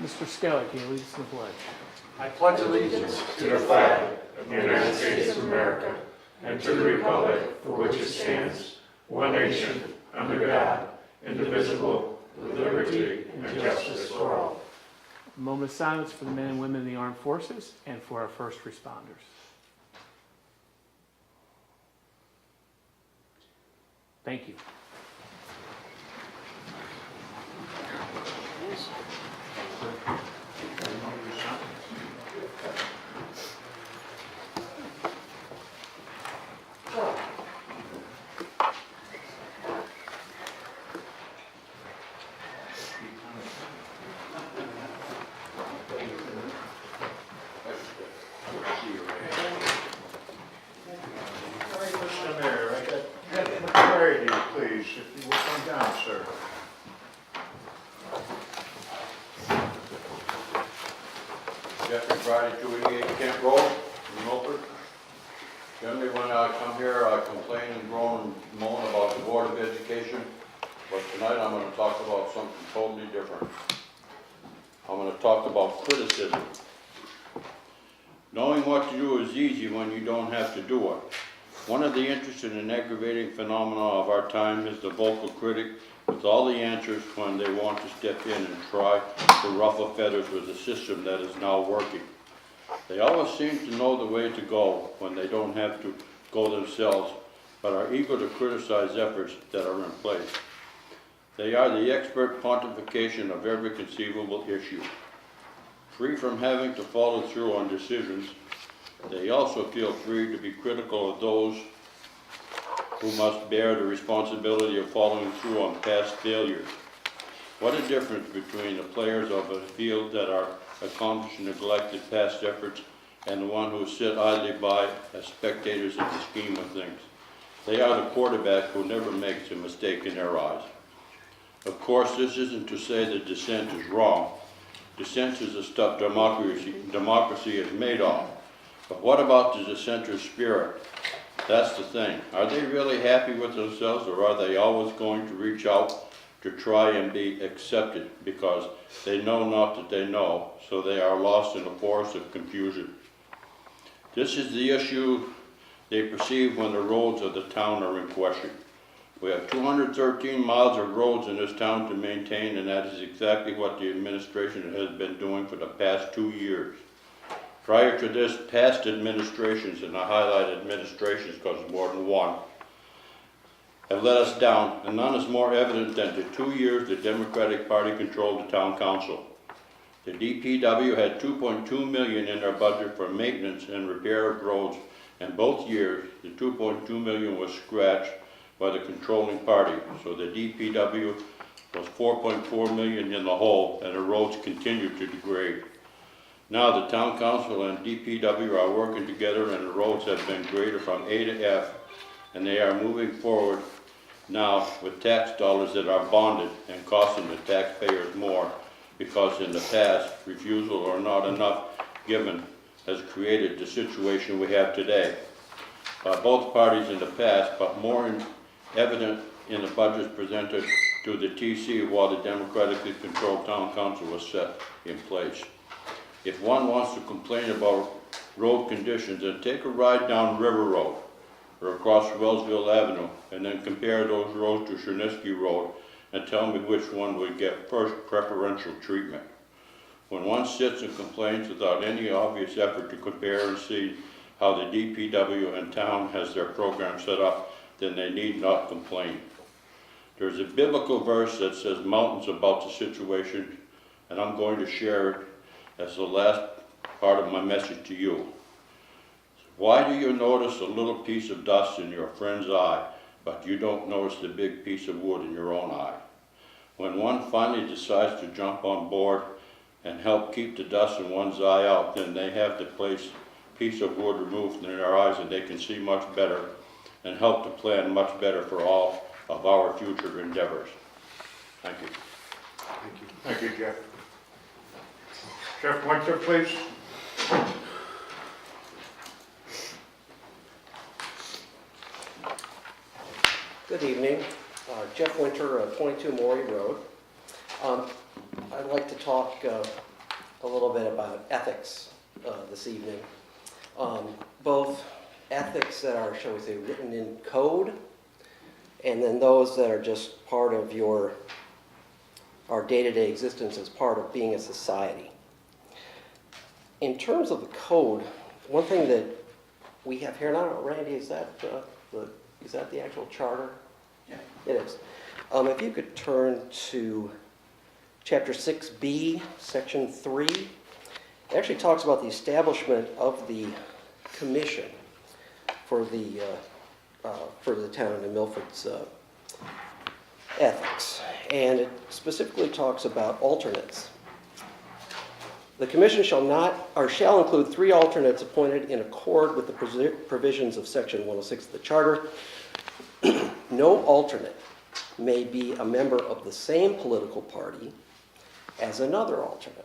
Mr. Skelly, can you lead us in the pledge? I pledge allegiance to the flag of the United States of America and to the republic for which it stands, one nation, under God, indivisible, with liberty and justice for all. A moment of silence for the men and women in the armed forces and for our first responders. Thank you. Mr. Mayor, I got McCarty, please, if you will come down, sir. Jeffrey Friday, 288 Kent Road, in Milford. Generally, when I come here, I complain and groan and moan about the Board of Education, but tonight I'm going to talk about something totally different. I'm going to talk about criticism. Knowing what to do is easy when you don't have to do it. One of the interesting and aggravating phenomena of our time is the vocal critic with all the answers when they want to step in and try to ruffle feathers with a system that is now working. They always seem to know the way to go when they don't have to go themselves, but are eager to criticize efforts that are in place. They are the expert pontification of every conceivable issue. Free from having to follow through on decisions, they also feel free to be critical of those who must bear the responsibility of following through on past failures. What a difference between the players of a field that are accomplishing neglected past efforts and the one who sit idly by as spectators in the scheme of things. They are the quarterback who never makes a mistake in their eyes. Of course, this isn't to say that dissent is wrong. Dissent is the stuff democracy is made of. But what about the dissenter's spirit? That's the thing. Are they really happy with themselves, or are they always going to reach out to try and be accepted because they know not that they know, so they are lost in a forest of confusion? This is the issue they perceive when the roads of the town are in question. We have 213 miles of roads in this town to maintain, and that is exactly what the administration has been doing for the past 2 years. Prior to this, past administrations, and I highlight administrations because there's more than one, have let us down, and none is more evident than the 2 years the Democratic Party controlled the town council. The DPW had $2.2 million in their budget for maintenance and repair of roads, and both years the $2.2 million was scratched by the controlling party, so the DPW was $4.4 million in the hole, and the roads continued to degrade. Now the town council and DPW are working together, and the roads have been graded from A to F, and they are moving forward now with tax dollars that are bonded and costing the taxpayers more, because in the past, refusal or not enough given has created the situation we have today. By both parties in the past, but more evident in the budgets presented to the TC while the democratically controlled town council was set in place. If one wants to complain about road conditions, then take a ride down River Road or across Wellsville Avenue, and then compare those roads to Chernisky Road and tell me which one would get first preferential treatment. When one sits and complains without any obvious effort to compare and see how the DPW and town has their program set up, then they need not complain. There's a biblical verse that says mountains about the situation, and I'm going to share it as the last part of my message to you. Why do you notice a little piece of dust in your friend's eye, but you don't notice the big piece of wood in your own eye? When one finally decides to jump on board and help keep the dust in one's eye out, then they have the piece of wood removed from their eyes, and they can see much better and help to plan much better for all of our future endeavors. Thank you. Thank you. Thank you, Jeff. Jeff Winter, please. Good evening. Jeff Winter, 22 Morey Road. I'd like to talk a little bit about ethics this evening. Both ethics that are, shall we say, written in code, and then those that are just part of our day-to-day existence as part of being a society. In terms of the code, one thing that we have here, and I don't know, Randy, is that the actual charter? Yeah. It is. If you could turn to Chapter 6B, Section 3, it actually talks about the establishment of the commission for the town of Milford's ethics, and it specifically talks about alternates. The commission shall include 3 alternates appointed in accord with the provisions of Section 106 of the Charter. No alternate may be a member of the same political party as another alternate.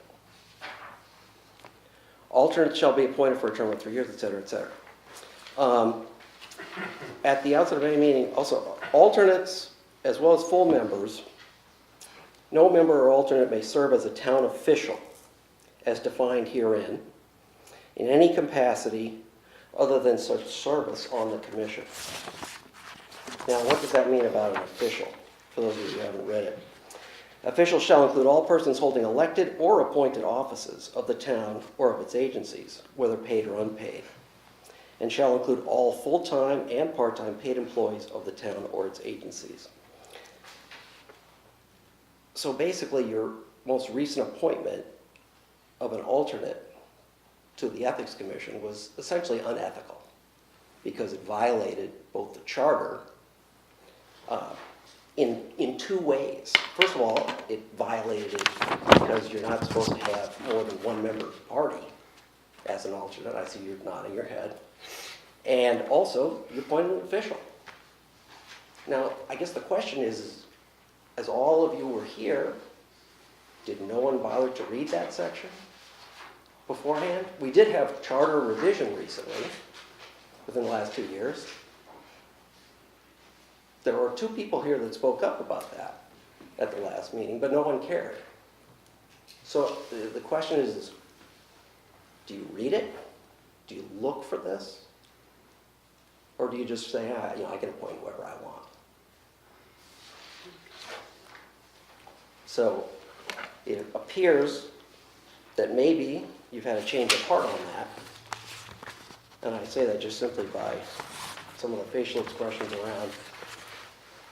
Alternates shall be appointed for a term of 3 years, et cetera, et cetera. At the outset of any meeting, also, alternates as well as full members, no member or alternate may serve as a town official, as defined herein, in any capacity other than such service on the commission. Now, what does that mean about an official, for those of you who haven't read it? Officials shall include all persons holding elected or appointed offices of the town or of its agencies, whether paid or unpaid, and shall include all full-time and part-time paid employees of the town or its agencies. So basically, your most recent appointment of an alternate to the Ethics Commission was essentially unethical because it violated both the charter in 2 ways. First of all, it violated it because you're not supposed to have more than 1 member of the party as an alternate. I see you're nodding your head. And also, you appointed an official. Now, I guess the question is, as all of you were here, did no one bother to read that section beforehand? We did have charter revision recently, within the last 2 years. There were 2 people here that spoke up about that at the last meeting, but no one cared. So the question is, do you read it? Do you look for this? Or do you just say, I can appoint whoever I want? So it appears that maybe you've had a change of heart on that. And I say that just simply by some of the facial expressions around.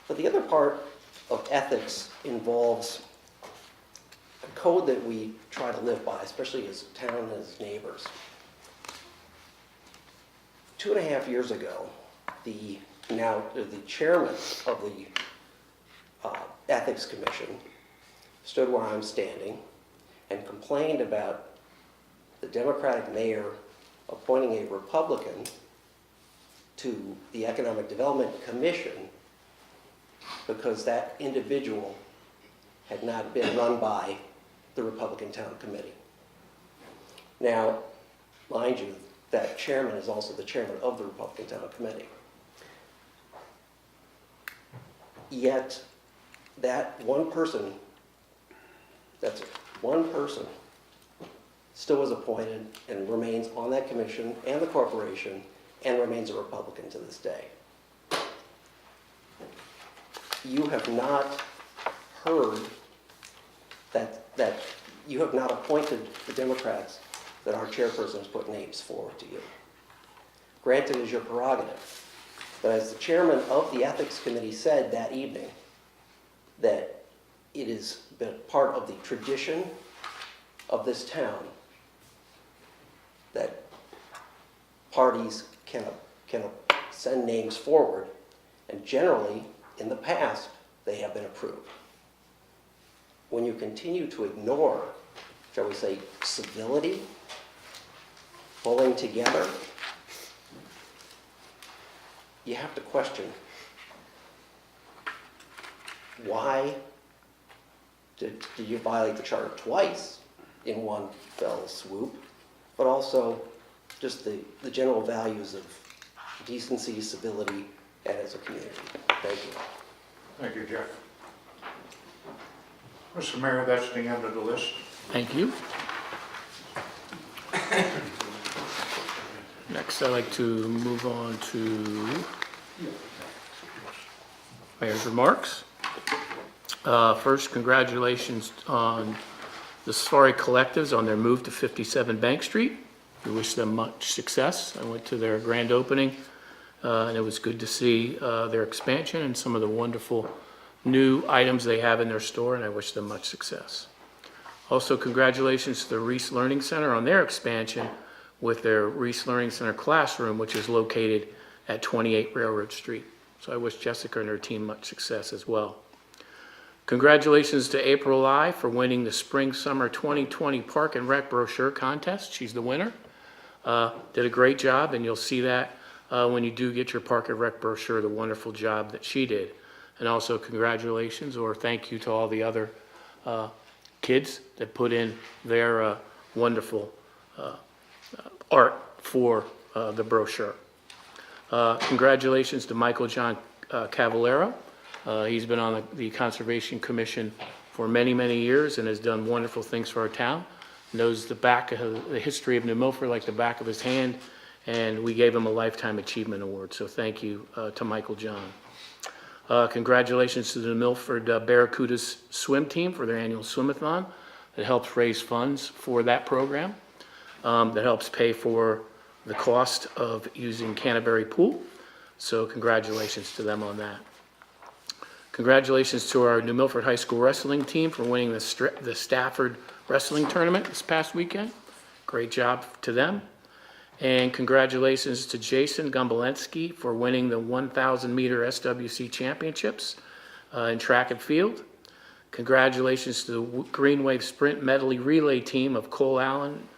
But the other part of ethics involves a code that we try to live by, especially as a town and as neighbors. 2.5 years ago, the chairman of the Ethics Commission stood where I'm standing and complained about the Democratic mayor appointing a Republican to the Economic Development Commission because that individual had not been run by the Republican Town Committee. Now, mind you, that chairman is also the chairman of the Republican Town Committee. Yet, that one person, still was appointed and remains on that commission and the corporation and remains a Republican to this day. You have not heard that you have not appointed the Democrats that our chairperson has put names forward to you. Granted, it is your prerogative. But as the chairman of the Ethics Committee said that evening, that it has been part of the tradition of this town that parties can send names forward, and generally, in the past, they have been approved. When you continue to ignore, shall we say, civility, pulling together, you have to question why did you violate the charter twice in one fell swoop, but also just the general values of decency, civility, and as a community. Thank you. Thank you, Jeff. Mr. Mayor, that's the end of the list. Thank you. Next, I'd like to move on to Mayor's remarks. First, congratulations on the Safari Collectives on their move to 57 Bank Street. We wish them much success. I went to their grand opening, and it was good to see their expansion and some of the wonderful new items they have in their store, and I wish them much success. Also, congratulations to the Reese Learning Center on their expansion with their Reese Learning Center classroom, which is located at 28 Railroad Street. So I wish Jessica and her team much success as well. Congratulations to April Lai for winning the Spring Summer 2020 Park and Rec brochure contest. She's the winner. Did a great job, and you'll see that when you do get your Park and Rec brochure, the wonderful job that she did. And also congratulations or thank you to all the other kids that put in their wonderful art for the brochure. Congratulations to Michael John Cavallero. He's been on the Conservation Commission for many, many years and has done wonderful things for our town. Knows the history of New Milford like the back of his hand, and we gave him a Lifetime Achievement Award. So thank you to Michael John. Congratulations to the Milford Barracudas swim team for their annual swimathon. That helps raise funds for that program. That helps pay for the cost of using Canterbury Pool. So congratulations to them on that. Congratulations to our New Milford High School wrestling team for winning the Stafford Wrestling Tournament this past weekend. Great job to them. And congratulations to Jason Gombolensky for winning the 1,000 meter SWC championships in track and field. Congratulations to the Green Wave Sprint Medley Relay team of Cole Allen,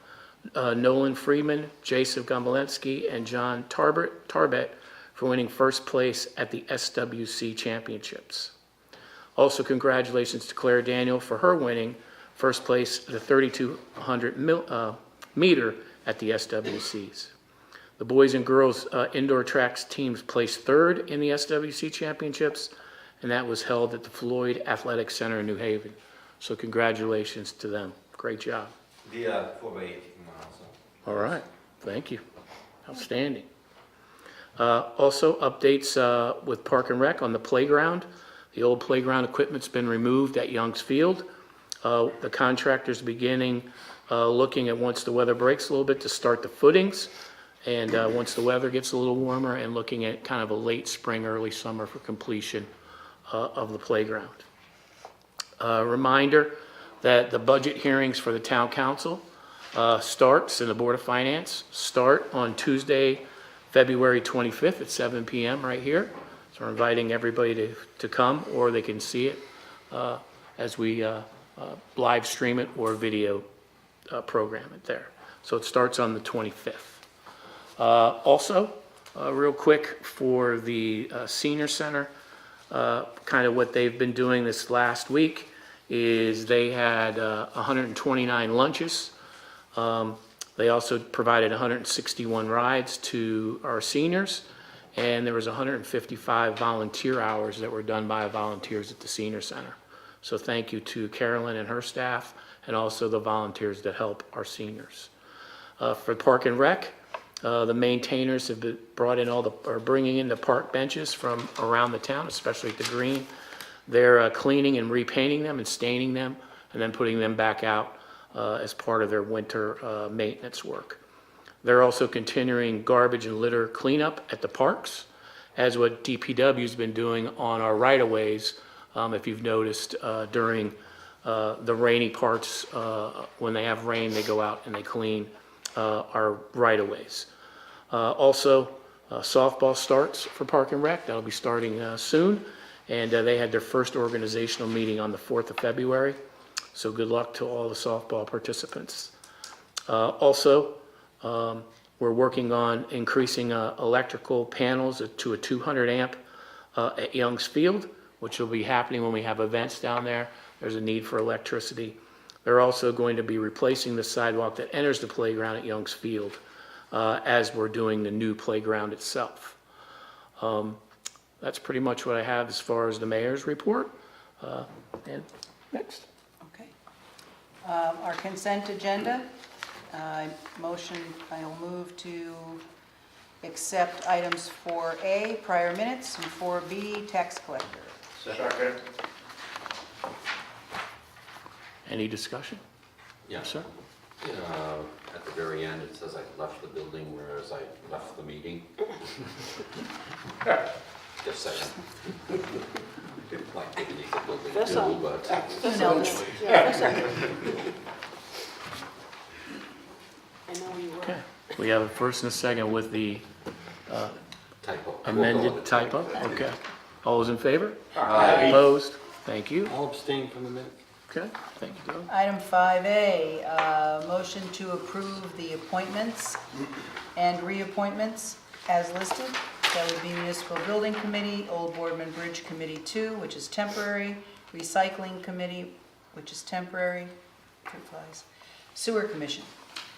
Nolan Freeman, Jason Gombolensky, and John Tarbett for winning first place at the SWC championships. Also, congratulations to Claire Daniel for her winning first place at the 3,200 meter at the SWCs. The boys and girls indoor tracks teams placed third in the SWC championships, and that was held at the Floyd Athletic Center in New Haven. So congratulations to them. Great job. The 4x8 also. All right, thank you. Outstanding. Also, updates with Park and Rec on the playground. The old playground equipment's been removed at Young's Field. The contractor's beginning looking at, once the weather breaks a little bit, to start the footings. And once the weather gets a little warmer, and looking at kind of a late spring, early summer for completion of the playground. Reminder that the budget hearings for the town council starts, and the Board of Finance start on Tuesday, February 25th at 7 p.m. right here. So we're inviting everybody to come, or they can see it as we live stream it or video program it there. So it starts on the 25th. Also, real quick for the senior center, kind of what they've been doing this last week is they had 129 lunches. They also provided 161 rides to our seniors, and there was 155 volunteer hours that were done by volunteers at the senior center. So thank you to Carolyn and her staff, and also the volunteers that help our seniors. For Park and Rec, the maintainers have been bringing in the park benches from around the town, especially at the green. They're cleaning and repainting them and staining them, and then putting them back out as part of their winter maintenance work. They're also continuing garbage and litter cleanup at the parks, as what DPW's been doing on our right-of-ways. If you've noticed, during the rainy parts, when they have rain, they go out and they clean our right-of-ways. Also, softball starts for Park and Rec. That'll be starting soon. And they had their first organizational meeting on the 4th of February. So good luck to all the softball participants. Also, we're working on increasing electrical panels to a 200 amp at Young's Field, which will be happening when we have events down there. There's a need for electricity. They're also going to be replacing the sidewalk that enters the playground at Young's Field as we're doing the new playground itself. That's pretty much what I have as far as the mayor's report. And next. Okay. Our consent agenda. I'll move to accept items 4A, prior minutes, and 4B, tax collector. Second. Any discussion? Yeah. Sir? At the very end, it says I left the building, whereas I left the meeting. Just saying. Like, taking the building too, but. Who knows? Okay. We have a first and a second with the Typo. amended typo. Okay. All those in favor? Aye. Opposed? Thank you. I'll abstain from the minute. Okay, thank you, Doug. Item 5A, motion to approve the appointments and reappointments as listed. That would be Municipal Building Committee, Old Boardman Bridge Committee 2, which is temporary, Recycling Committee, which is temporary, Sewer Commission.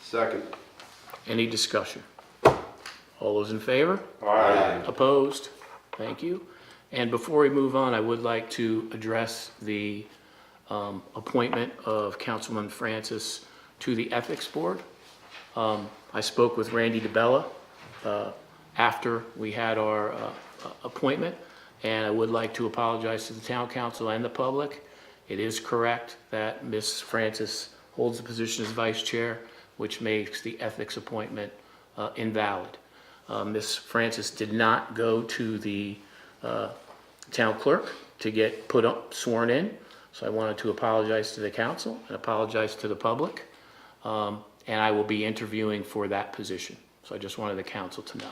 Second. Any discussion? All those in favor? Aye. Opposed? Thank you. And before we move on, I would like to address the appointment of Councilman Francis to the Ethics Board. I spoke with Randy DeBella after we had our appointment, and I would like to apologize to the town council and the public. It is correct that Ms. Francis holds the position as vice chair, which makes the ethics appointment invalid. Ms. Francis did not go to the town clerk to get sworn in, so I wanted to apologize to the council and apologize to the public, and I will be interviewing for that position. So I just wanted the council to know.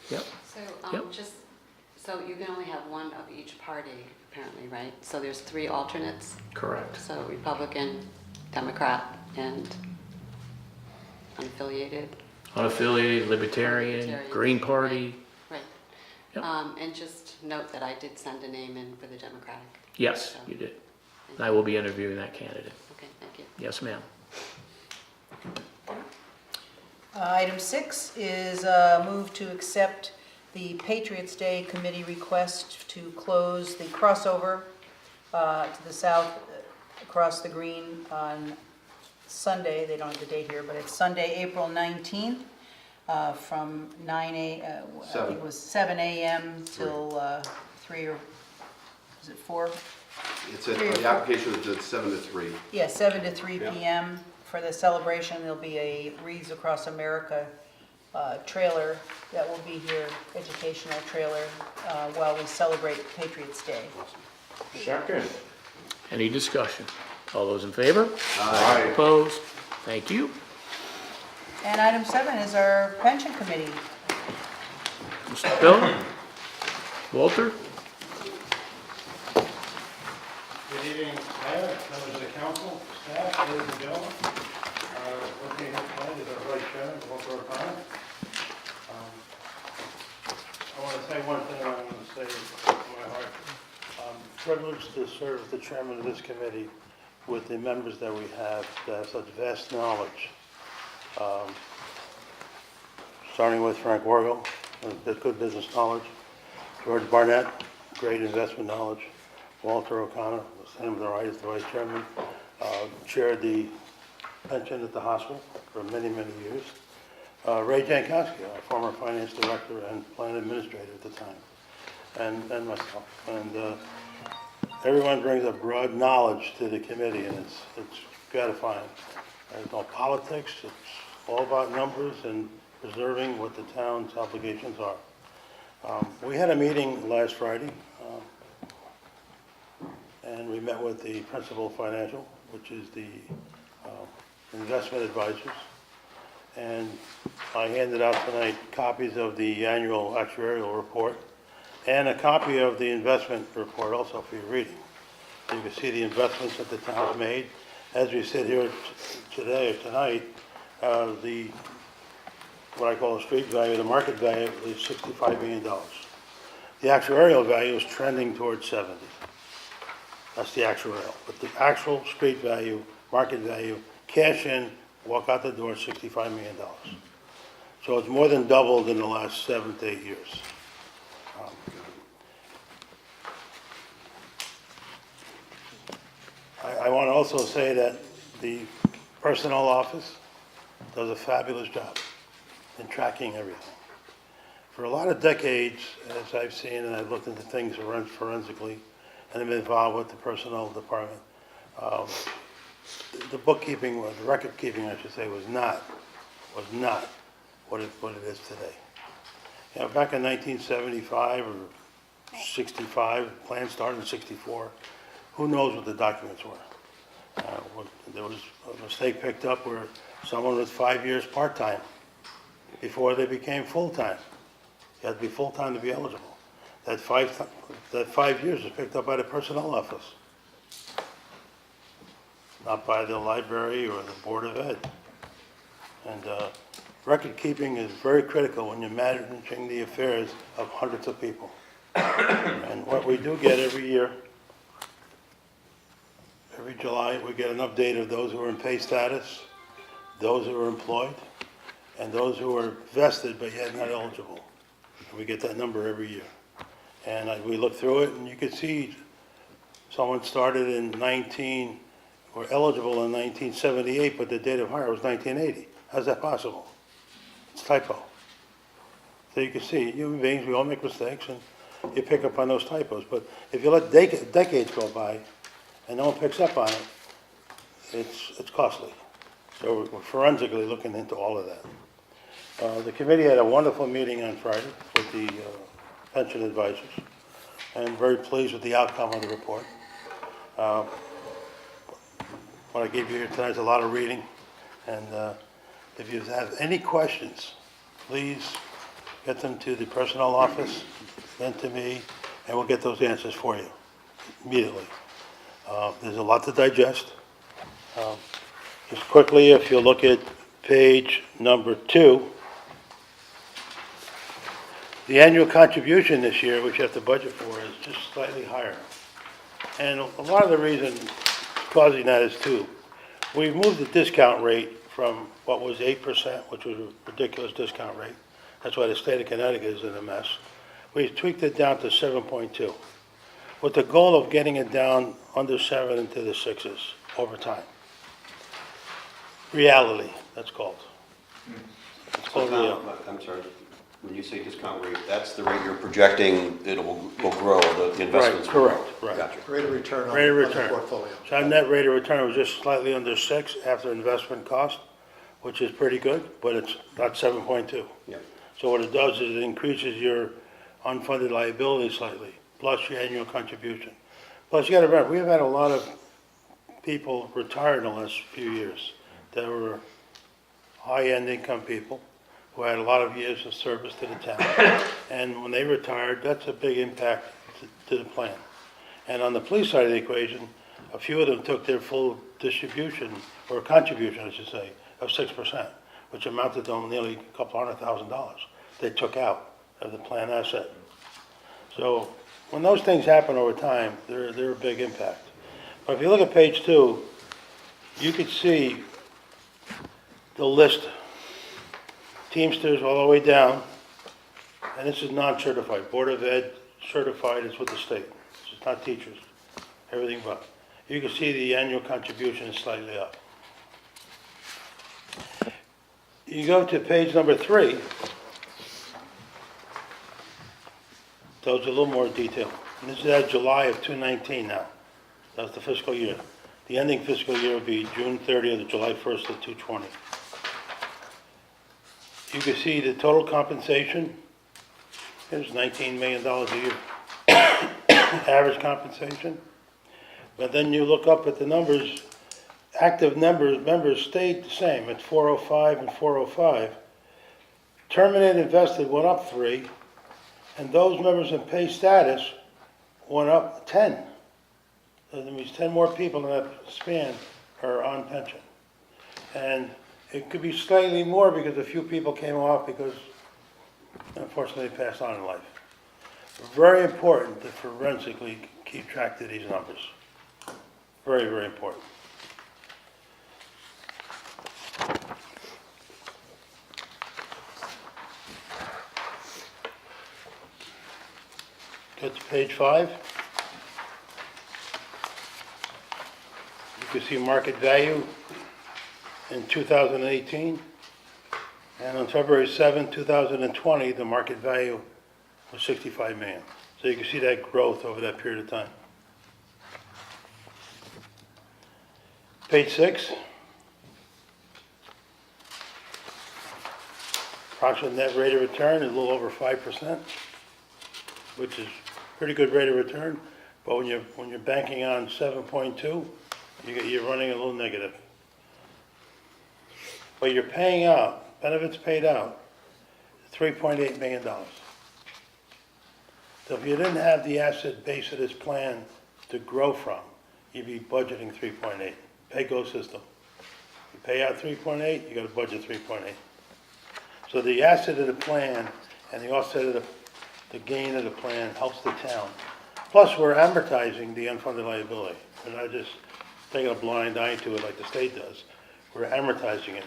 Yep. So, Yep. so you can only have one of each party, apparently, right? So there's 3 alternates, Correct. so Republican, Democrat, and unaffiliated, Unaffiliated, Libertarian, Libertarian, Green Party. right? Yep. And just note that I did send a name in for the Democratic. Yes, you did. I will be interviewing that candidate. Okay, thank you. Yes, ma'am. Item 6 is a move to accept the Patriots Day Committee request to close the crossover to the south across the green on Sunday. They don't have the date here, but it's Sunday, April 19th, from 9 a.m., I think it was 7 a.m. till 3 or, is it 4? It's the application is at 7 to 3. Yeah, 7 to 3 p.m. For the celebration. There'll be a Wreaths Across America trailer that will be here, educational trailer, while we celebrate Patriots Day. Second. Any discussion? All those in favor? Aye. Opposed? Thank you. And item 7 is our pension committee. Mr. Bill? Walter? Good evening, Mayor, members of the council, staff, ladies and gentlemen. Looking here tonight is our vice chairman, Walter O'Connor. I want to say one thing, I want to say from my heart. Privileged to serve as the chairman of this committee with the members that we have that have such vast knowledge. Starting with Frank Wargo, with good business knowledge. George Barnett, great investment knowledge. Walter O'Connor, the same with the right as the vice chairman, chaired the pension at the hospital for many, many years. Ray Jankowski, our former finance director and plan administrator at the time, and myself. And everyone brings a broad knowledge to the committee, and it's gratifying. There's no politics, it's all about numbers and preserving what the town's obligations are. We had a meeting last Friday, and we met with the principal financial, which is the investment advisors. And I handed out tonight copies of the annual actuarial report and a copy of the investment report also for your reading. You can see the investments that the town's made. As we sit here today or tonight, what I call the street value, the market value is $65 million. The actuarial value is trending towards 70. That's the actuarial. But the actual street value, market value, cash in, walk out the door, $65 million. So it's more than doubled in the last 7 to 8 years. I want to also say that the personnel office does a fabulous job in tracking everything. For a lot of decades, as I've seen, and I've looked into things forensically, and I'm involved with the personnel department, the bookkeeping, or the record keeping, I should say, was not what it is today. You know, back in 1975 or 65, the plan started in 64, who knows what the documents were? There was a mistake picked up where someone was 5 years part-time before they became full-time. You had to be full-time to be eligible. That 5 years was picked up by the personnel office, not by the library or the Board of Ed. And record keeping is very critical when you're managing the affairs of hundreds of people. And what we do get every year, every July, we get an update of those who are in pay status, those who are employed, and those who are vested but yet not eligible. And we get that number every year. And we look through it, and you can see someone started in were eligible in 1978, but the date of hire was 1980. How's that possible? It's typo. So you can see, human beings, we all make mistakes, and you pick up on those typos. But if you let decades go by and no one picks up on it, it's costly. So we're forensically looking into all of that. The committee had a wonderful meeting on Friday with the pension advisors, and very pleased with the outcome of the report. What I gave you here tonight is a lot of reading, and if you have any questions, please get them to the personnel office, then to me, and we'll get those answers for you immediately. There's a lot to digest. Just quickly, if you look at page number 2, the annual contribution this year, which you have to budget for, is just slightly higher. And a lot of the reason causing that is we've moved the discount rate from what was 8%, which was a ridiculous discount rate. That's why the state of Connecticut is in a mess. We tweaked it down to 7.2, with the goal of getting it down under 7 into the 6s over time. Reality, that's called. It's called reality. I'm sorry, when you say discount rate, that's the rate you're projecting it will grow, the investments? Right, correct, right. Gotcha. Rate of return on Rate of the return. portfolio. So our net rate of return was just slightly under 6 after investment cost, which is pretty good, but it's not 7.2. Yeah. So what it does is it increases your unfunded liability slightly, plus your annual contribution. Plus, you gotta remember, we have had a lot of people retire in the last few years that were high-end income people who had a lot of years of service to the town. And when they retired, that's a big impact to the plan. And on the police side of the equation, a few of them took their full distribution, or contribution, I should say, of 6%, which amounted to nearly a couple $100,000 they took out of the plan asset. So when those things happen over time, they're a big impact. But if you look at page 2, you could see the list, Teamsters all the way down, and this is non-certified. Board of Ed certified is with the state. This is not teachers, everything but. You can see the annual contribution is slightly up. You go to page number 3, tells you a little more detail. And this is at July of 2019 now. That's the fiscal year. The ending fiscal year will be June 30th to July 1st of 2020. You can see the total compensation is $19 million a year. Average compensation. But then you look up at the numbers, active members stayed the same at 405 and 405. Terminated invested went up 3, and those members in pay status went up 10. So that means 10 more people in that span are on pension. And it could be slightly more because a few people came off because unfortunately they passed on in life. Very important to forensically keep track of these numbers. Very, very important. Get to page 5. You can see market value in 2018. And on February 7, 2020, the market value was 65 million. So you can see that growth over that period of time. Page 6. Approximate net rate of return is a little over 5%, which is pretty good rate of return. But when you're banking on 7.2, you're running a little negative. But you're paying out, benefits paid out, $3.8 million. So if you didn't have the asset base of this plan to grow from, you'd be budgeting 3.8. Pay-go system. You pay out 3.8, you got to budget 3.8. So the asset of the plan and the offset of the gain of the plan helps the town. Plus, we're amortizing the unfunded liability. We're not just taking a blind eye to it like the state does. We're amortizing it.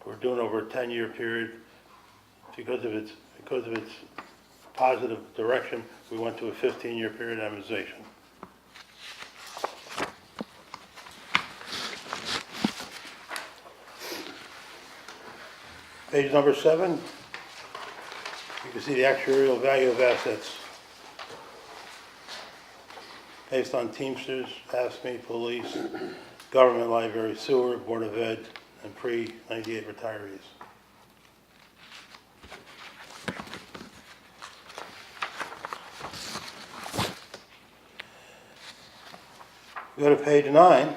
We're doing over a 10-year period. Because of its positive direction, we went to a 15-year period amortization. Page number 7, you can see the actuarial value of assets based on Teamsters, AFSCME, police, government, library, sewer, Board of Ed, and pre-98 retirees. Go to page 9.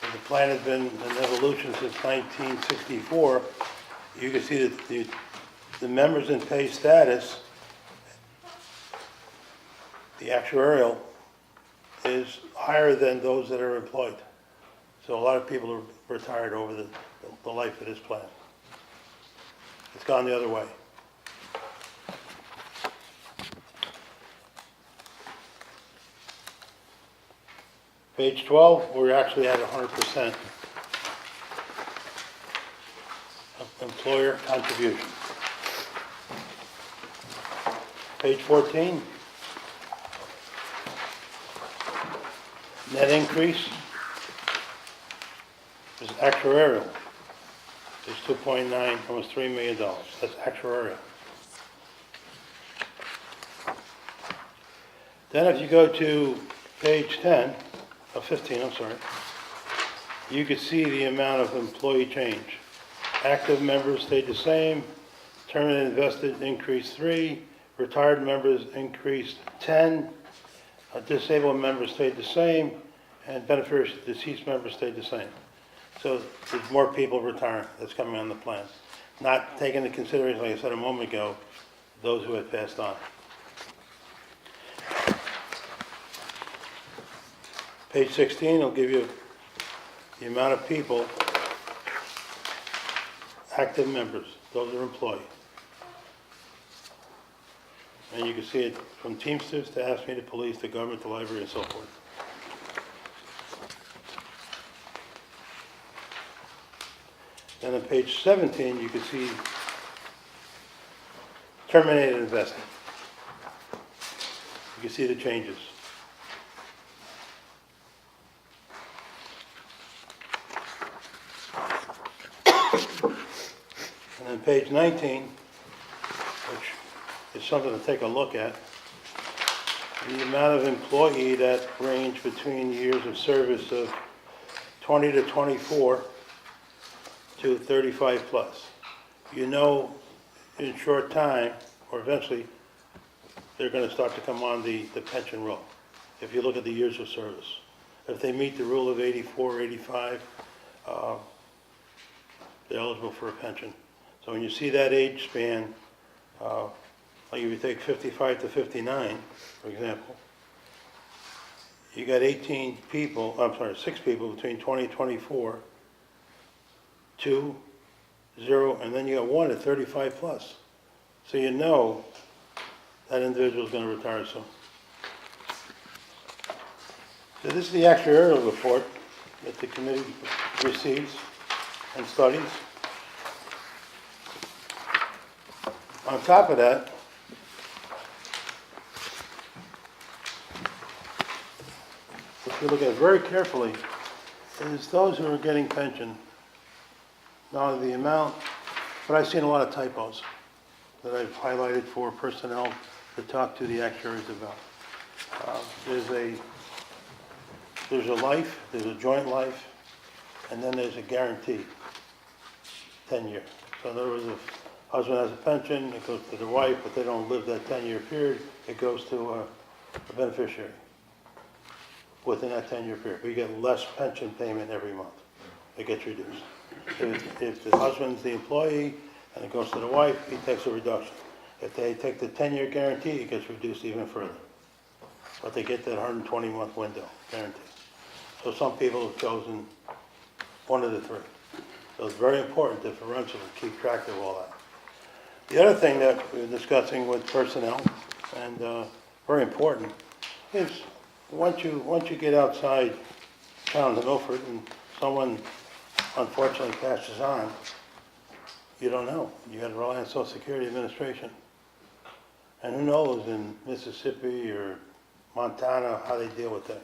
The plan has been an evolution since 1964. You can see that the members in pay status, the actuarial, is higher than those that are employed. So a lot of people are retired over the life of this plan. It's gone the other way. Page 12, we're actually at 100% of employer contribution. Page 14, net increase is actuarial. It's 2.9, almost $3 million. That's actuarial. Then if you go to page 15, I'm sorry, you can see the amount of employee change. Active members stayed the same, terminated invested increased 3, retired members increased 10, disabled members stayed the same, and beneficiary deceased members stayed the same. So there's more people retiring that's coming on the plan. Not taking into consideration, like I said a moment ago, those who had passed on. Page 16 will give you the amount of people, active members, those are employed. And you can see it from Teamsters to AFSCME to police to government to library and so forth. Then on page 17, you can see terminated investment. You can see the changes. And then page 19, which is something to take a look at, the amount of employee that range between years of service of 20 to 24 to 35 plus. You know, in short time, or eventually, they're going to start to come on the pension roll, if you look at the years of service. If they meet the rule of 84, 85, they're eligible for a pension. So when you see that age span, like if you take 55 to 59, for example, you got 6 people between 20 and 24, 2, 0, and then you got 1 at 35 plus. So you know that individual is going to retire soon. So this is the actuarial report that the committee receives and studies. On top of that, if you look at it very carefully, is those who are getting pension, not only the amount, but I've seen a lot of typos that I've highlighted for personnel to talk to the actuaries about. There's a life, there's a joint life, and then there's a guarantee, 10-year. So in other words, if husband has a pension, it goes to the wife, but they don't live that 10-year period, it goes to a beneficiary within that 10-year period. We get less pension payment every month. It gets reduced. If the husband's the employee and it goes to the wife, he takes a reduction. If they take the 10-year guarantee, it gets reduced even further. But they get that 120-month window guarantee. So some people have chosen one of the three. So it's very important to forensically keep track of all that. The other thing that we're discussing with personnel, and very important, is once you get outside town to Milford and someone unfortunately passes on, you don't know. You got to rely on Social Security Administration. And who knows in Mississippi or Montana how they deal with things.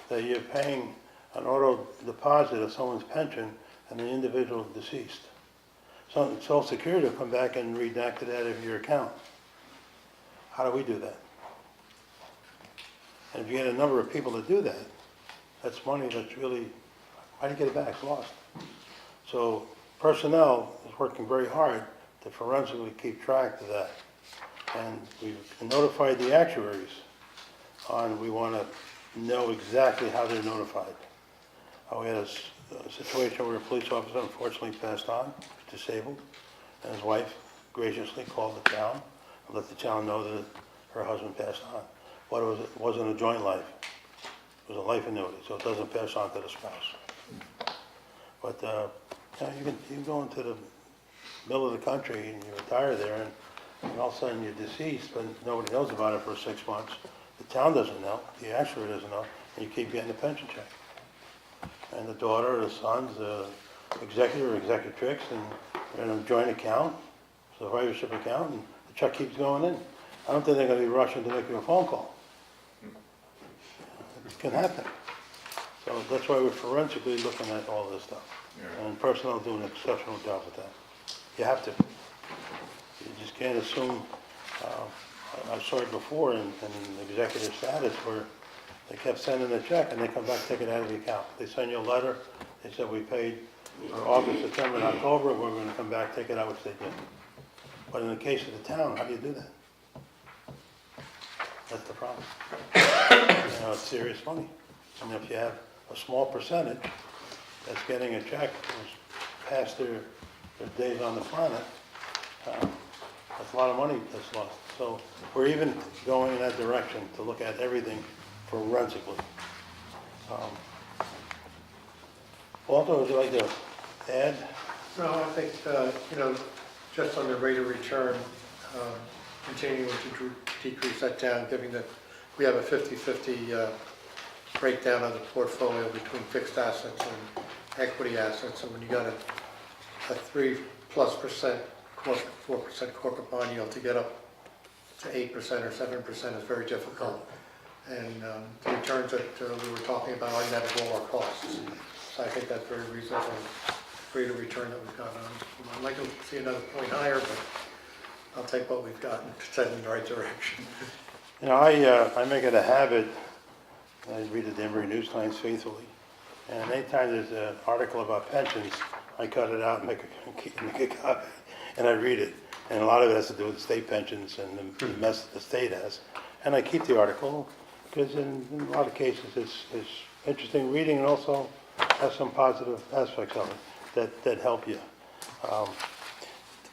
That you're paying an auto deposit of someone's pension and the individual is deceased. So Social Security will come back and redact it out of your account. How do we do that? And if you get a number of people to do that, that's money that's really, how do you get it back? It's lost. So personnel is working very hard to forensically keep track of that. And we've notified the actuaries on, we want to know exactly how they're notified. We had a situation where a police officer unfortunately passed on, disabled, and his wife graciously called the town and let the town know that her husband passed on. But it wasn't a joint life. It was a life annuity, so it doesn't pass on to the spouse. But you can go into the middle of the country and you retire there, and all of a sudden you're deceased, but nobody knows about it for 6 months. The town doesn't know, the actuary doesn't know, and you keep getting a pension check. And the daughter or the son's executive or executrix, and they're in a joint account, survivorship account, and the check keeps going in. I don't think they're going to be rushing to make you a phone call. It can happen. So that's why we're forensically looking at all this stuff. And personnel do an exceptional job with that. You have to. You just can't assume. I saw it before in executive status where they kept sending a check and they come back, take it out of the account. They send you a letter, they said we paid for August, September, and October, we're going to come back, take it out, which they did. But in the case of the town, how do you do that? That's the problem. It's serious money. And if you have a small percentage that's getting a check who's past their days on the planet, that's a lot of money that's lost. So we're even going in that direction to look at everything forensically. Walter, would you like to add? No, I think, just on the rate of return, continuing to decrease that down, given that we have a 50-50 breakdown of the portfolio between fixed assets and equity assets. And when you got a 3+%, 4% corporate bond yield, to get up to 8% or 7% is very difficult. And the returns that we were talking about are net of all our costs. So I think that's very reasonable rate of return that we've got on. I'd like to see another point higher, but I'll take what we've got and set in the right direction. I make it a habit, I read the Denver News Times faithfully, and anytime there's an article about pensions, I cut it out and make a copy, and I read it. And a lot of it has to do with state pensions and the mess that the state has. And I keep the article, because in a lot of cases it's interesting reading and also has some positive aspects of it that help you.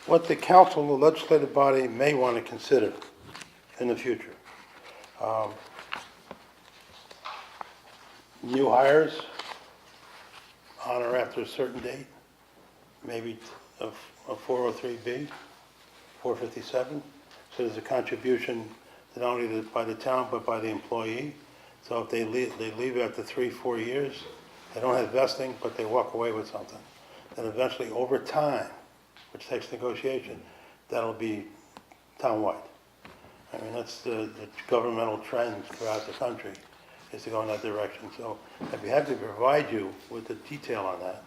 What the council, the legislative body, may want to consider in the future. New hires on or after a certain date, maybe a 403B, 457. So there's a contribution not only by the town but by the employee. So if they leave after 3-4 years, they don't have vesting, but they walk away with something. Then eventually, over time, which takes negotiation, that'll be townwide. I mean, that's the governmental trend throughout the country, is to go in that direction. So I'd be happy to provide you with the detail on that,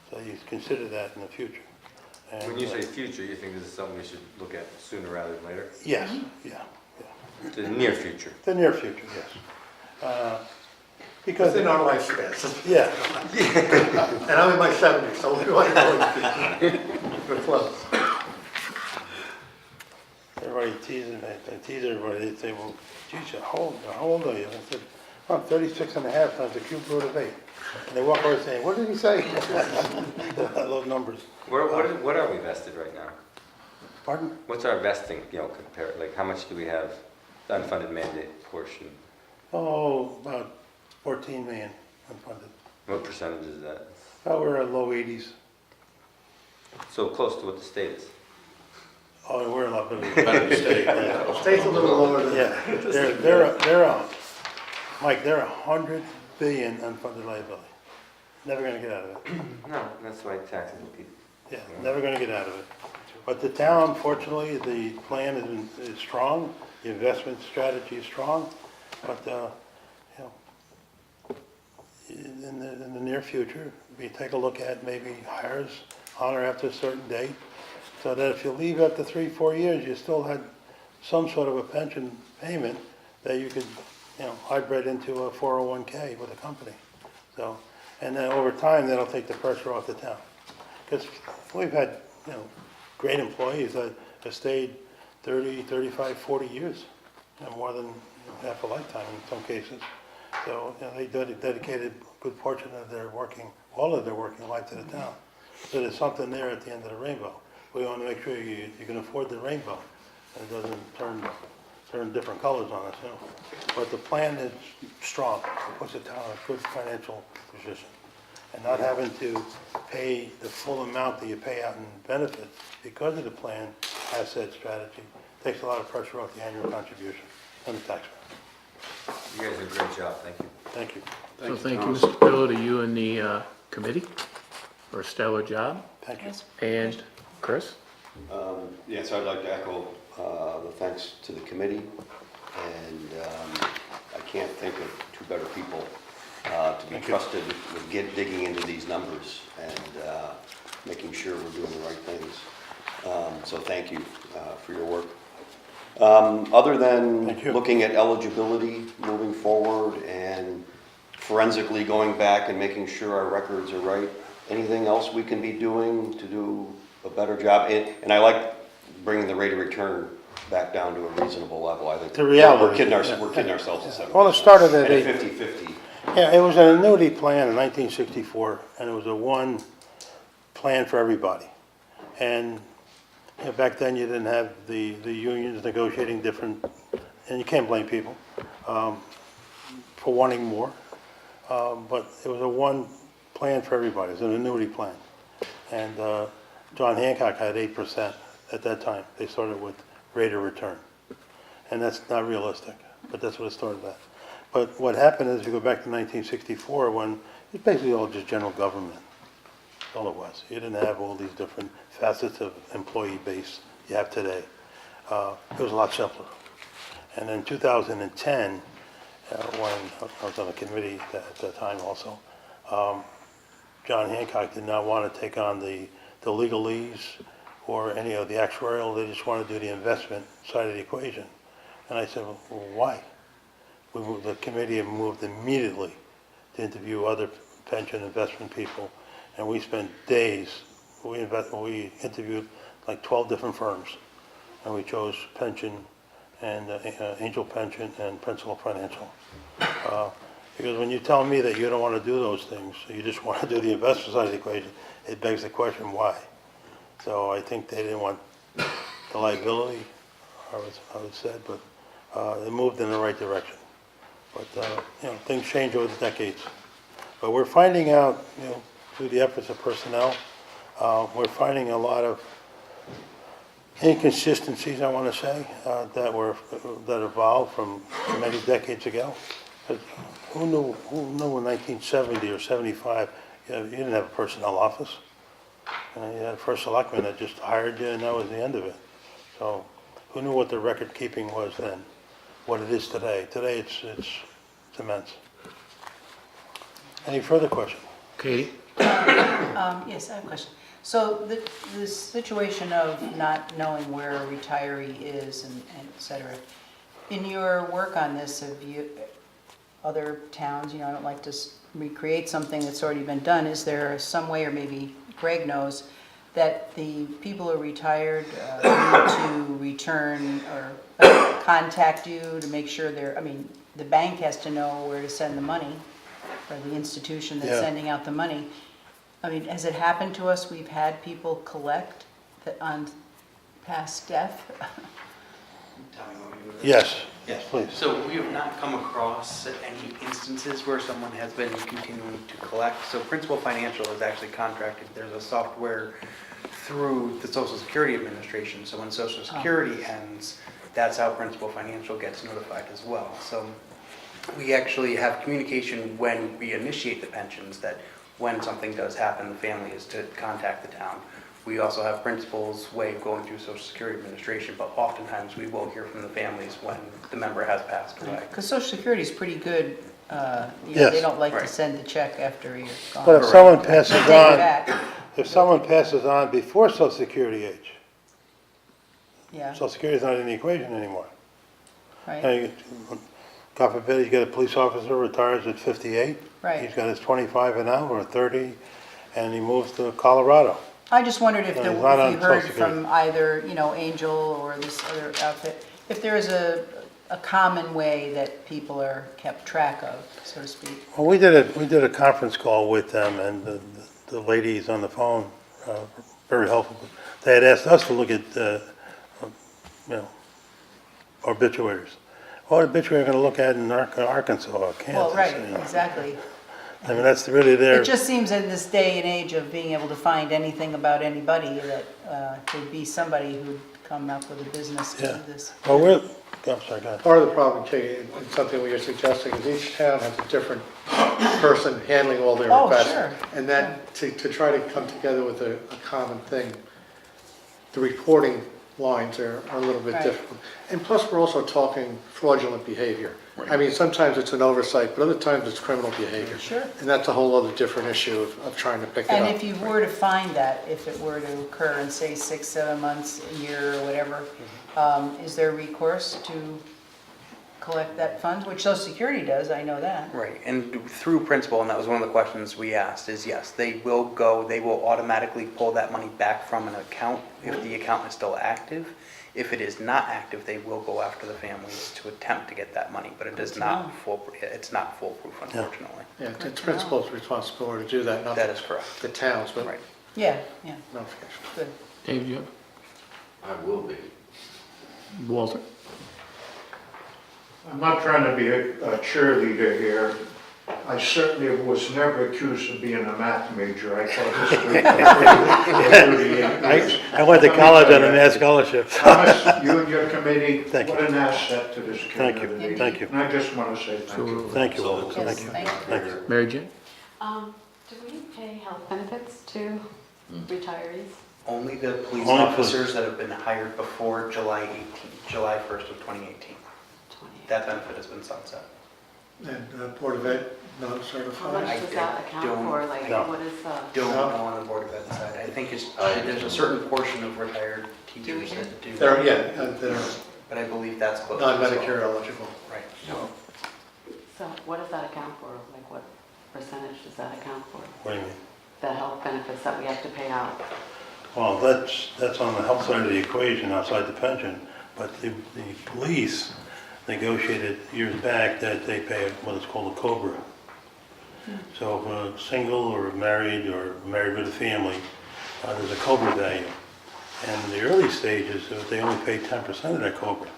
so you consider that in the future. And, When you say future, you think this is something we should look at sooner rather than later? Yes, yeah, The near future? the near future, yes. Because, Within our lifespan. yeah, And I'm in my 70s, so we're going to we're close. everybody teasing, I tease everybody, they say, well, geez, how old are you? I said, I'm 36 and a half times the cube root of 8. And they walk away saying, what did he say? I love numbers. What are we vested right now? Pardon? What's our vesting, compared, like how much do we have, the unfunded mandate portion? Oh, about 14 million unfunded. What percentage is that? Oh, we're at low 80s. So close to what the state is. Oh, we're a lot better than state. Yeah. State's a little lower than Yeah, they're Mike, they're 100 billion unfunded liability. Never gonna get out of it. No, that's why taxes will keep. Yeah, never gonna get out of it. But the town, fortunately, the plan is strong, the investment strategy is strong, but, in the near future, we take a look at maybe hires on or after a certain date, so that if you leave after 3-4 years, you still had some sort of a pension payment that you could, hybrid into a 401k with a company. So, and then over time, that'll take the pressure off the town. Because we've had, great employees that have stayed 30, 35, 40 years, more than half a lifetime in some cases. So, they dedicated a good portion of all of their working life to the town. So there's something there at the end of the rainbow. We want to make sure you can afford the rainbow, and it doesn't turn different colors on us, But the plan is strong, it puts the town in a good financial position. And not having to pay the full amount that you pay out in benefits because of the plan asset strategy takes a lot of pressure off the annual contribution on the taxpayer. You guys do a great job, thank you. Thank you. So thank you, Mr. Pillow, to you and the committee for a stellar job. Thank you. And Chris? Yes, I'd like to echo the thanks to the committee, and I can't think of two better people to be trusted with digging into these numbers and making sure we're doing the right things. So thank you for your work. Other than Thank you. looking at eligibility moving forward and forensically going back and making sure our records are right, anything else we can be doing to do a better job? And I like bringing the rate of return back down to a reasonable level. I think The reality, we're kidding yeah. ourselves at 7%. Well, it started at And 8. 50-50. Yeah, it was an annuity plan in 1964, and it was a one plan for everybody. And back then, you didn't have the unions negotiating different, and you can't blame people for wanting more. But it was a one plan for everybody. It was an annuity plan. And John Hancock had 8% at that time. They started with rate of return. And that's not realistic, but that's what it started at. But what happened is, you go back to 1964, when it's basically all just general government. That's all it was. You didn't have all these different facets of employee base you have today. It was a lot simpler. And in 2010, when I was on a committee at that time also, John Hancock did not want to take on the legalese or any of the actuarial. They just wanted to do the investment side of the equation. And I said, well, why? The committee moved immediately to interview other pension investment people, and we spent days. We interviewed like 12 different firms, and we chose Pension and Angel Pension and Principal Financial. Because when you tell me that you don't want to do those things, you just want to do the investment side of the equation, it begs the question, why? So I think they didn't want the liability, I would say, but they moved in the right direction. But, things change over the decades. But we're finding out, through the efforts of personnel, we're finding a lot of inconsistencies, I want to say, that evolved from many decades ago. But who knew in 1970 or 75, you didn't have a personnel office. You had a first selectman that just hired you, and that was the end of it. So who knew what the record keeping was then? What it is today. Today it's It's immense. Any further questions? Katie? Yes, I have a question. So the situation of not knowing where a retiree is and et cetera, in your work on this, have you, other towns, I don't like to recreate something that's already been done, is there some way, or maybe Greg knows, that the people who are retired need to return or contact you to make sure the bank has to know where to send the money, or the institution that's Yeah. sending out the money. Has it happened to us, we've had people collect on past death? Yes, Yes. please. So we have not come across any instances where someone has been continuing to collect. So Principal Financial is actually contracted. There's a software through the Social Security Administration. So when Social Security ends, that's how Principal Financial gets notified as well. So we actually have communication when we initiate the pensions that when something does happen, the family is to contact the town. We also have Principal's way of going through Social Security Administration, but oftentimes we will hear from the families when the member has passed away. Because Social Security is pretty good, Yes. they don't like to Right. send the check after you're gone. But if someone passes They'll take it on, back. if someone passes on before Social Security age, Yeah, Social Security's not in the equation anymore. right, And God forbid, you get a police officer retires at 58. Right. He's got his 25 and out, or 30, and he moves to Colorado. I just wondered if No, there, it's not on if you heard Social Security. from either, Angel or this other outfit, if there is a common way that people are kept track of, so to speak. Well, we did a conference call with them, and the ladies on the phone, very helpful. They had asked us to look at, obituaries. What obituary are we going to look at in Arkansas or Kansas? Well, right, exactly. I mean, that's really their. It just seems in this day and age of being able to find anything about anybody that there'd be somebody who'd come up with a business to Yeah. do this. Well, I'm sorry, go ahead. Part of the problem, Katie, and something we are suggesting, is each town has a different person handling all their Oh, requests. sure. And that, to try to come together with a common thing, the reporting lines are a little bit Right. difficult. And plus, we're also talking fraudulent behavior. I mean, sometimes it's an oversight, but other times it's criminal behavior. Sure. And that's a whole other different issue of trying to pick it up. And if you were to find that, if it were to occur in, say, 6, 7 months, a year, or whatever, is there recourse to collect that funds, which Social Security does, I know that. Right, and through Principal, and that was one of the questions we asked, is yes, they will automatically pull that money back from an account if the account is still active. If it is not active, they will go after the families to attempt to get that money, but it is not it's not foolproof, unfortunately. Yeah, it's principal's responsibility to do that, not That is correct. the towns, but Right. Yeah, notification. good. Dave, do you have? I will be. Walter? I'm not trying to be a cheerleader here. I certainly was never accused of being a math major. I thought this was I went to college on a math scholarship. Thomas, you and your committee, Thank what you. an asset to this Thank community. you, thank you. And I just want to say thank you. Thank you, Walter. Yes, Thank you. thank you. Thank you. Mary Jane? Do we pay health benefits to retirees? Only the police Only officers that have been hired before July 1st of 2018. That benefit has been sunset. And Board of Ed, How non-certified? much does that account for? Like, No. what is Don't know on the Board of Ed side. I think there's a certain portion of retired teachers that do. They're, they're But I believe that's closed. as well. non-Medicare eligible. Right. so what does that account for? Like, what percentage does that account for? What do you mean? The health benefits that we have to pay out? Well, that's on the health side of the equation outside the pension, but the police negotiated years back that they pay what is called a COBRA. So if a single or married with a family, there's a COBRA value. And in the early stages, they only pay 10% of that COBRA.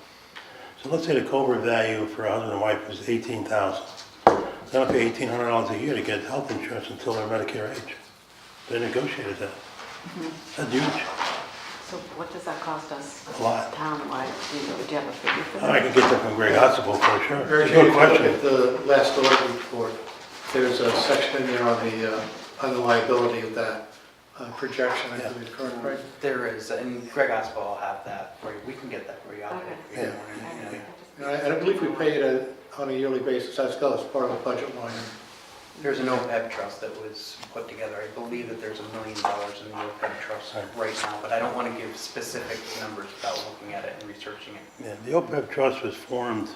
So let's say the COBRA value for a husband and wife is $18,000. They don't pay $1,800 a year to get health insurance until they're Medicare age. They negotiated that. That's huge. So what does that cost us? A lot. Town-wide? Do you have a figure for I that? can get that from Greg Huxtable for sure. Mary It's a Jane, good if you look question. at the last audit report, there's a section in there on the liability of that. projection, I believe, correct, right? There is, and Greg Oswald will have that for you. We can get that for you. Okay. And I believe we pay it on a yearly basis as well as part of the budget line. There's an OPEB trust that was put together. I believe that there's $1 million in the OPEB trust right now, but I don't want to give specific numbers without looking at it and researching it. Yeah, the OPEB trust was formed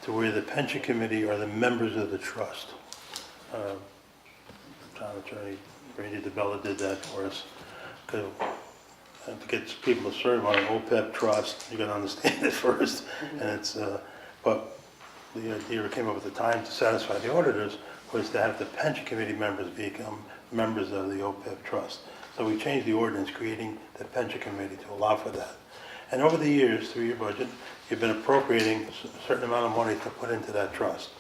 to where the pension committee are the members of the trust. Town attorney Randy DeBella did that for us. To get people to serve on an OPEB trust, you gotta understand it first. And it's, but the idea that came up at the time to satisfy the auditors was to have the pension committee members become members of the OPEB trust. So we changed the ordinance creating the pension committee to allow for that. And over the years, through your budget, you've been appropriating a certain amount of money to put into that trust.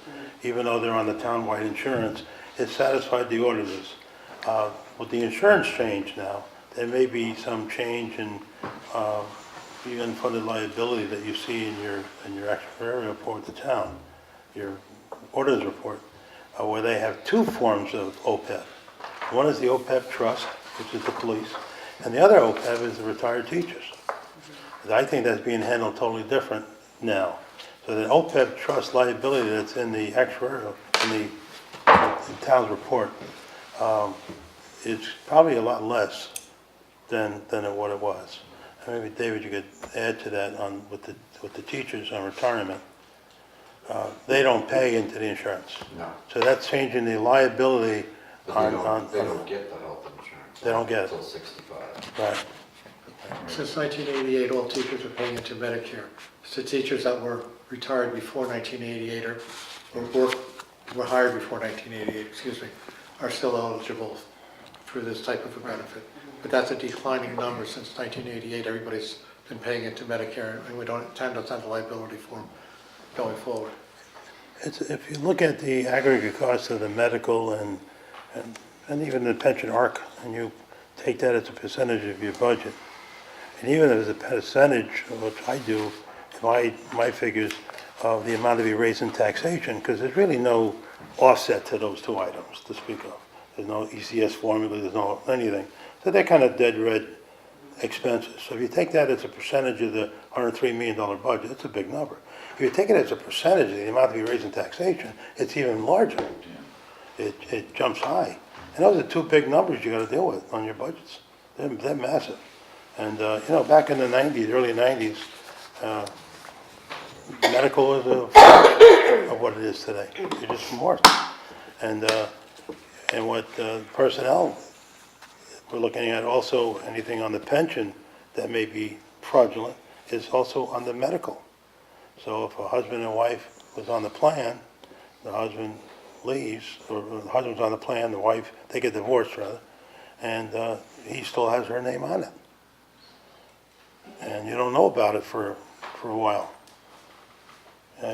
Even though they're on the town-wide insurance, it satisfied the auditors. With the insurance change now, there may be some change in the unfunded liability that you see in your actuarial report with the town, your auditor's report, where they have two forms of OPEB. One is the OPEB trust, which is the police, and the other OPEB is the retired teachers. I think that's being handled totally different now. So the OPEB trust liability that's in the actuarial, in the town's report, it's probably a lot less than what it was. And maybe David, you could add to that on with the teachers on retirement. They don't pay into the insurance. No. So that's changing the liability But on. they don't get the health insurance. They don't get it. Until 65. Right. Since 1988, all teachers are paying into Medicare. So teachers that were retired before 1988 or were hired before 1988, excuse me, are still eligible for this type of a benefit. But that's a declining number since 1988. Everybody's been paying into Medicare, and we don't intend to have a liability for them going forward. If you look at the aggregate cost of the medical and even the pension arc, and you take that as a percentage of your budget, and even as a percentage, which I do, my figures of the amount to be raised in taxation, because there's really no offset to those two items to speak of. There's no ECS formula, there's no anything. So they're kind of dead red expenses. So if you take that as a percentage of the $103 million budget, it's a big number. If you take it as a percentage of the amount to be raised in taxation, it's even larger. It jumps high. And those are two big numbers you got to deal with on your budgets. They're massive. And, back in the 90s, early 90s, medical was a fraction of what it is today. It just morphed. And what personnel, we're looking at also anything on the pension that may be fraudulent is also on the medical. So if a husband and wife was on the plan, the husband leaves, or the husband's on the plan, the wife, they get divorced rather, and he still has her name on it. And you don't know about it for a while.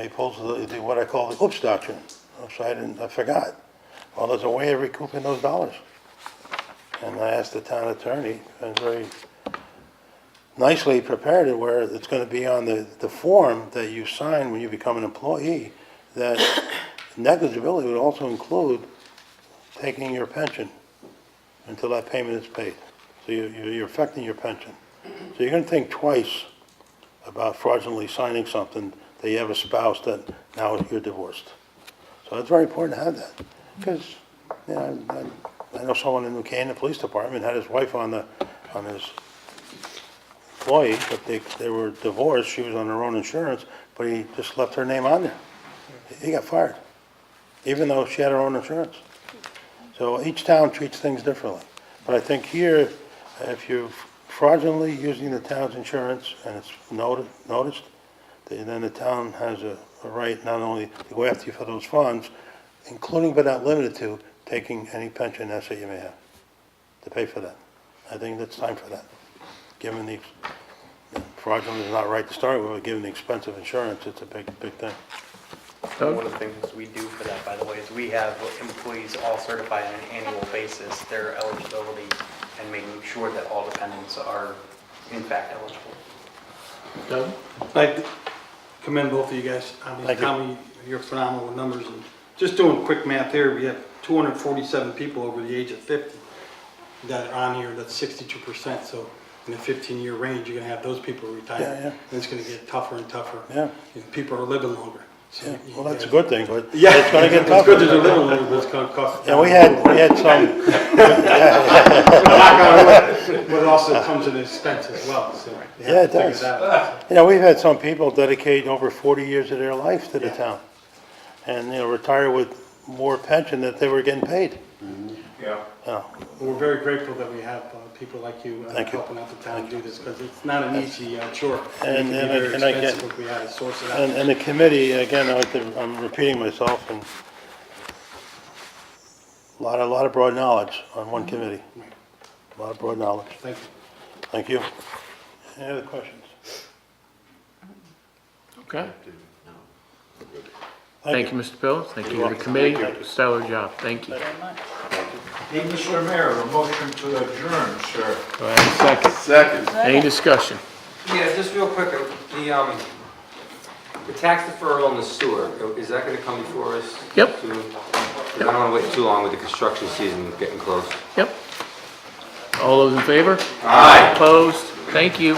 He pulls what I call the oops doctrine. So I forgot. Well, there's a way of recouping those dollars. And I asked the town attorney, and very nicely prepared it where it's going to be on the form that you sign when you become an employee, that negligibility would also include taking your pension until that payment is paid. So you're affecting your pension. So you're going to think twice about fraudulently signing something that you have a spouse that now you're divorced. So it's very important to have that. Because I know someone in New Canaan Police Department had his wife on his employee, but they were divorced. She was on her own insurance, but he just left her name on there. He got fired, even though she had her own insurance. So each town treats things differently. But I think here, if you're fraudulently using the town's insurance and it's noticed, then the town has a right not only to go after you for those funds, including but not limited to taking any pension asset you may have, to pay for that. I think it's time for that. Given the fraudulent is not right to start with, but given the expense of insurance, it's a big thing. One of the things we do for that, by the way, is we have employees all certified on an annual basis, their eligibility, and making sure that all dependents are in fact eligible. Doug? I commend both of you guys. Thank you. Tommy, you're phenomenal with numbers. And just doing quick math here, we have 247 people over the age of 50. that are on here, that's 62%, so in a 15-year range, you're gonna have those people retire. Yeah, yeah. And it's gonna get tougher and tougher. Yeah. You know, people are living longer. So Yeah, you well, that's a gotta- good thing, but Yeah. it's gonna get It's tougher. good that they're living longer, but it's gonna cost. Yeah, we had some, But it also comes at an expense as well, so. you have Yeah, it to figure does. that out. you know, we've had some people dedicate over 40 years of their life to the town. And, you know, retire with more pension that they were getting paid. Yeah. We're very grateful that we have people like you Thank you. helping out the town do this, because it's not an easy chore. And- It can be and I- very and I get- expensive if we had to source it out. And the committee, again, I'm repeating myself, and a lot of broad knowledge on one committee. A lot of broad knowledge. Thank you. Thank you. Any other questions? Okay. Thank you, Mr. Pills. Thank you to the committee. Stellar job. Thank you. Very much. Hey, Mr. Mayor, a motion to adjourn, sir. Do I have a second? Second. Any discussion? Yeah, just real quick, the tax deferral on the sewer, is that gonna come before us? Yep. soon? 'Cause I don't wanna wait too long with the construction season getting close. Yep. All those in favor? Aye. Opposed? Thank you.